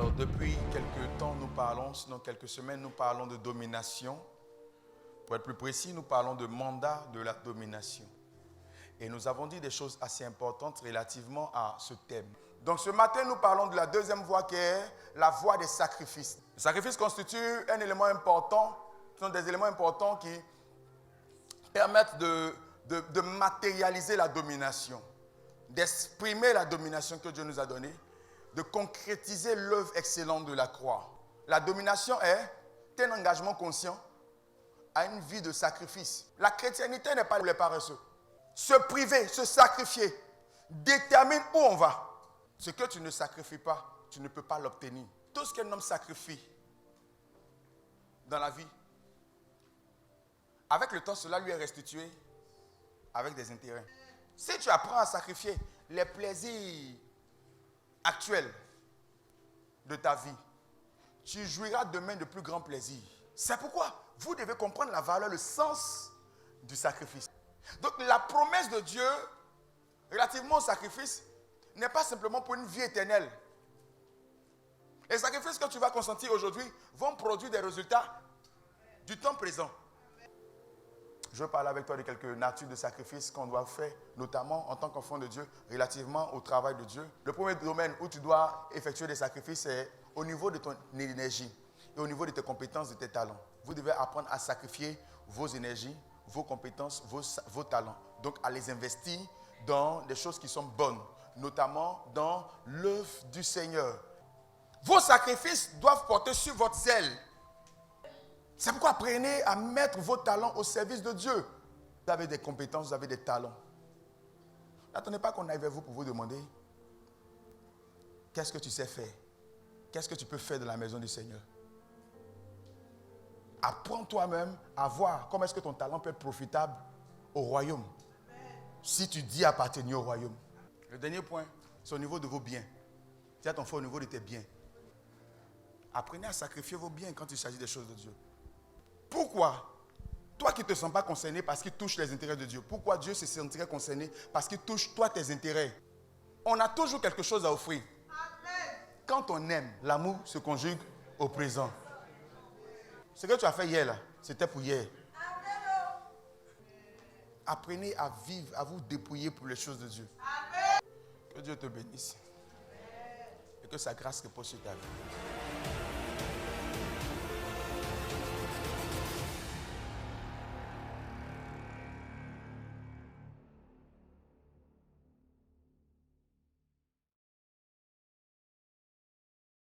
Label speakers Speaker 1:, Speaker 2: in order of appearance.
Speaker 1: Alors depuis quelques temps, nous parlons, sinon quelques semaines, nous parlons de domination. Pour être plus précis, nous parlons de mandat de la domination. Et nous avons dit des choses assez importantes relativement à ce thème. Donc ce matin, nous parlons de la deuxième voie qui est la voie des sacrifices. Les sacrifices constituent un élément important, ce sont des éléments importants qui permettent de matérialiser la domination, d'exprimer la domination que Dieu nous a donnée, de concrétiser l'œuvre excellente de la croix. La domination est un engagement conscient à une vie de sacrifice. La chrétienté n'est pas pour les paresseux. Se priver, se sacrifier, détermine où on va. Ce que tu ne sacrifies pas, tu ne peux pas l'obtenir. Tout ce qu'un homme sacrifie dans la vie, avec le temps, cela lui est restitué avec des intérêts. Si tu apprends à sacrifier les plaisirs actuels de ta vie, tu jouiras demain de plus grands plaisirs. C'est pourquoi vous devez comprendre la valeur, le sens du sacrifice. Donc la promesse de Dieu relativement au sacrifice n'est pas simplement pour une vie éternelle. Les sacrifices que tu vas consentir aujourd'hui vont produire des résultats du temps présent. Je veux parler avec toi de quelques natures de sacrifices qu'on doit faire, notamment en tant qu'enfant de Dieu, relativement au travail de Dieu. Le premier domaine où tu dois effectuer des sacrifices, c'est au niveau de ton énergie et au niveau de tes compétences, de tes talents. Vous devez apprendre à sacrifier vos énergies, vos compétences, vos talents. Donc à les investir dans des choses qui sont bonnes, notamment dans l'œuvre du Seigneur. Vos sacrifices doivent porter sur votre zèle. C'est pourquoi apprenez à mettre vos talents au service de Dieu. Vous avez des compétences, vous avez des talents. N'attendez pas qu'on aille vers vous pour vous demander qu'est-ce que tu sais faire? Qu'est-ce que tu peux faire dans la maison du Seigneur? Apprends toi-même à voir comment est-ce que ton talent peut être profitable au royaume. Si tu dis appartenir au royaume. Le dernier point, c'est au niveau de vos biens. Dis à ton frère au niveau de tes biens. Apprenez à sacrifier vos biens quand il s'agit des choses de Dieu. Pourquoi? Toi qui ne te sens pas concerné parce qu'il touche les intérêts de Dieu. Pourquoi Dieu se sentirait concerné? Parce qu'il touche toi tes intérêts. On a toujours quelque chose à offrir. Amen. Quand on aime, l'amour se conjugue au présent. Ce que tu as fait hier là, c'était pour hier. Amen. Apprenez à vivre, à vous dépouiller pour les choses de Dieu. Amen. Que Dieu te bénisse. Amen. Et que sa grâce repose sur ta vie.